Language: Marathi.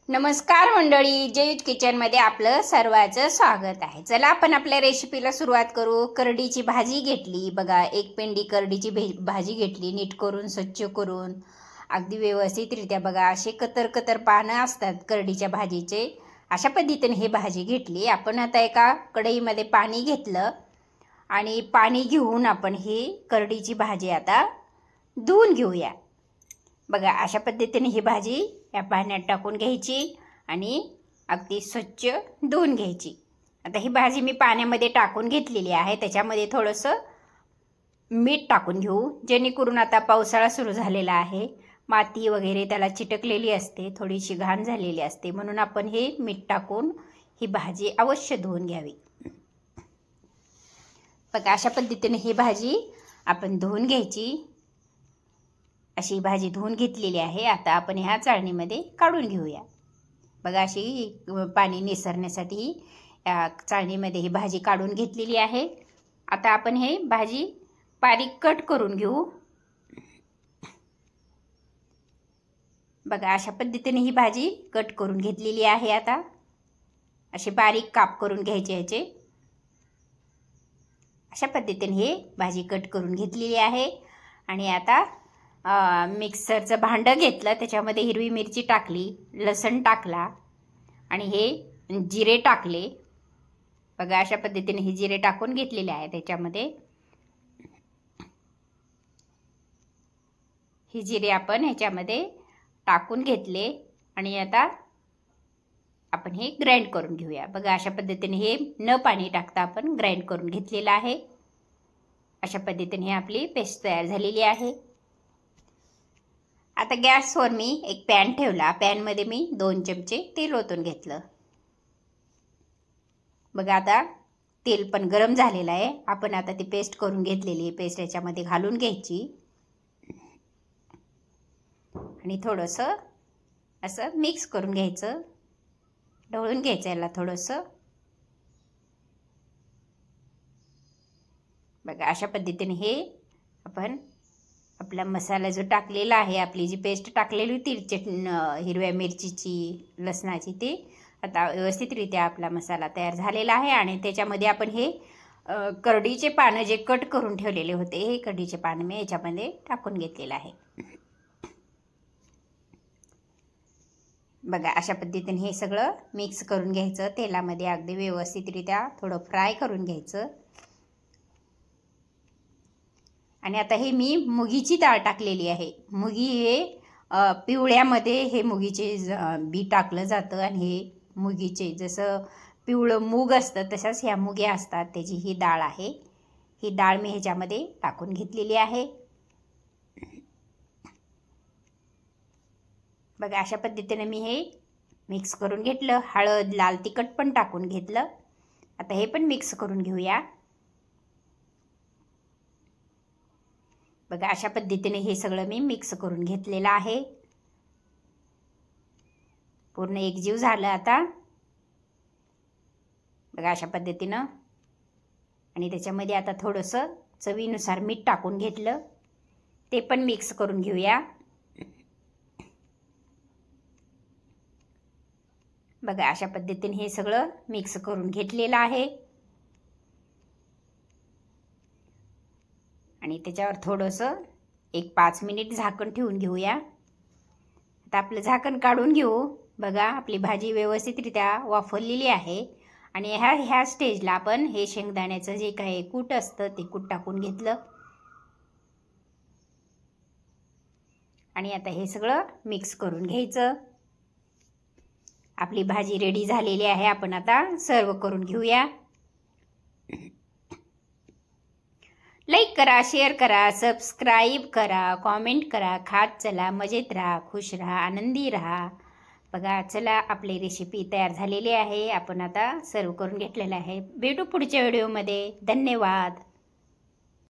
नमस्कार मंडळी, जयूज किचनमध्ये आपलं सर्वांचं स्वागत आहे। चला आपण आपल्या रेसिपीला सुरुवात करू। करडीची भाजी घेतली बघा, एक पेंडी करडीची भाजी घेतली, नीट करून स्वच्छ करून अगदी व्यवस्थितरित्या बघा, असे कतर कतर पानं असतात करडीच्या भाजीचे, अशा पद्धतीने ही भाजी घेतली। आपण आता एका कढईमध्ये पाणी घेतलं आणि पाणी घेऊन आपण ही करडीची भाजी आता धुवून घेऊया। बघा, अशा पद्धतीने ही भाजी या पाण्यात टाकून घ्यायची आणि अगदी स्वच्छ धुवून घ्यायची। आता ही भाजी मी पाण्यामध्ये टाकून घेतलेली आहे, त्याच्यामध्ये थोडंसं मीठ टाकून घेऊ, जेणेकरून आता पावसाळा सुरू झालेला आहे, माती वगैरे त्याला चिटकलेली असते, थोडीशी घाण झालेली असते, म्हणून आपण हे मीठ टाकून ही भाजी अवश्य धुवून घ्यावी। बघा, अशा पद्धतीने ही भाजी आपण धुवून घ्यायची। अशी भाजी धुवून घेतलेली आहे। आता आपण ह्या चाळणीमध्ये काढून घेऊया। बघा, अशी पाणी निसरण्यासाठी या चाळणीमध्ये ही भाजी काढून घेतलेली आहे। आता आपण हे भाजी बारीक कट करून घेऊ। बघा, अशा पद्धतीने ही भाजी कट करून घेतलेली आहे। आता अशी बारीक काप करून घ्यायचे याचे। अशा पद्धतीने ही भाजी कट करून घेतलेली आहे। आणि आता मिक्सरचं भांडं घेतलं, त्याच्यामध्ये हिरवी मिरची टाकली, लसूण टाकला आणि हे जिरे टाकले। बघा, अशा पद्धतीने हे जिरे टाकून घेतलेले आहे। त्याच्यामध्ये हे जिरे आपण ह्याच्यामध्ये टाकून घेतले आणि आता आपण हे ग्राइंड करून घेऊया। बघा, अशा पद्धतीने हे न पाणी टाकता आपण ग्राइंड करून घेतलेलं आहे। अशा पद्धतीने ही आपली पेस्ट तयार झालेली आहे। आता गॅसवर मी एक पॅन ठेवला, पॅनमध्ये मी 2 चमचे तेल ओतून घेतलं। बघा, आता तेल पण गरम झालेलं आहे। आपण आता ती पेस्ट करून घेतलेली पेस्ट याच्यामध्ये घालून घ्यायची आणि थोडंसं असं मिक्स करून घ्यायचं, ढवळून घ्यायचं याला थोडंसं। बघा, अशा पद्धतीने हे आपण आपला मसाला जो टाकलेला आहे, आपली जी पेस्ट टाकलेली होती हिरव्या मिरचीची, लसणाची, ती आता व्यवस्थितरित्या आपला मसाला तयार झालेला आहे। आणि त्याच्यामध्ये आपण हे करडीचे पानं जे कट करून ठेवलेले होते, हे करडीचे पानं मी याच्यामध्ये टाकून घेतलेलं आहे। बघा, अशा पद्धतीने हे सगळं मिक्स करून घ्यायचं तेलामध्ये, अगदी व्यवस्थितरित्या थोडं फ्राय करून घ्यायचं। आणि आता हे मी मुगीची डाळ टाकलेली आहे। मुगी हे पिवळ्यामध्ये हे मुगीचे बी टाकलं जातं आणि हे मुगीचे जसं पिवळं मूग असतं तशाच ह्या मुग्या असतात, त्याची ही डाळ आहे। ही डाळ मी ह्याच्यामध्ये टाकून घेतलेली आहे। बघा, अशा पद्धतीने मी हे मिक्स करून घेतलं। हळद, लाल तिखट पण टाकून घेतलं। आता हे पण मिक्स करून घेऊया। बघा, अशा पद्धतीने हे सगळं मी मिक्स करून घेतलेलं आहे। पूर्ण एकजीव झालं आता। बघा, अशा पद्धतीनं। आणि त्याच्यामध्ये आता थोडंसं चवीनुसार मीठ टाकून घेतलं, ते पण मिक्स करून घेऊया। बघा, अशा पद्धतीने हे सगळं मिक्स करून घेतलेलं आहे। आणि त्याच्यावर थोडंसं एक 5 मिनिट झाकण ठेवून घेऊया। आता आपलं झाकण काढून घेऊ। बघा, आपली भाजी व्यवस्थितरित्या वाफवलेली आहे। आणि ह्या स्टेजला आपण हे शेंगदाण्याचं जे काही कूट असतं ते कूट टाकून घेतलं। आणि आता हे सगळं मिक्स करून घ्यायचं। आपली भाजी रेडी झालेली आहे। आपण आता सर्व करून घेऊया। लाईक करा, शेअर करा, सबस्क्राईब करा, कॉमेंट करा। खात चला, मजेत राहा, खुश राहा, आनंदी राहा। बघा, चला, आपली रेसिपी तयार झालेली आहे। आपण आता सर्व करून घेतलेलं आहे। भेटू पुढच्या व्हिडिओमध्ये। धन्यवाद।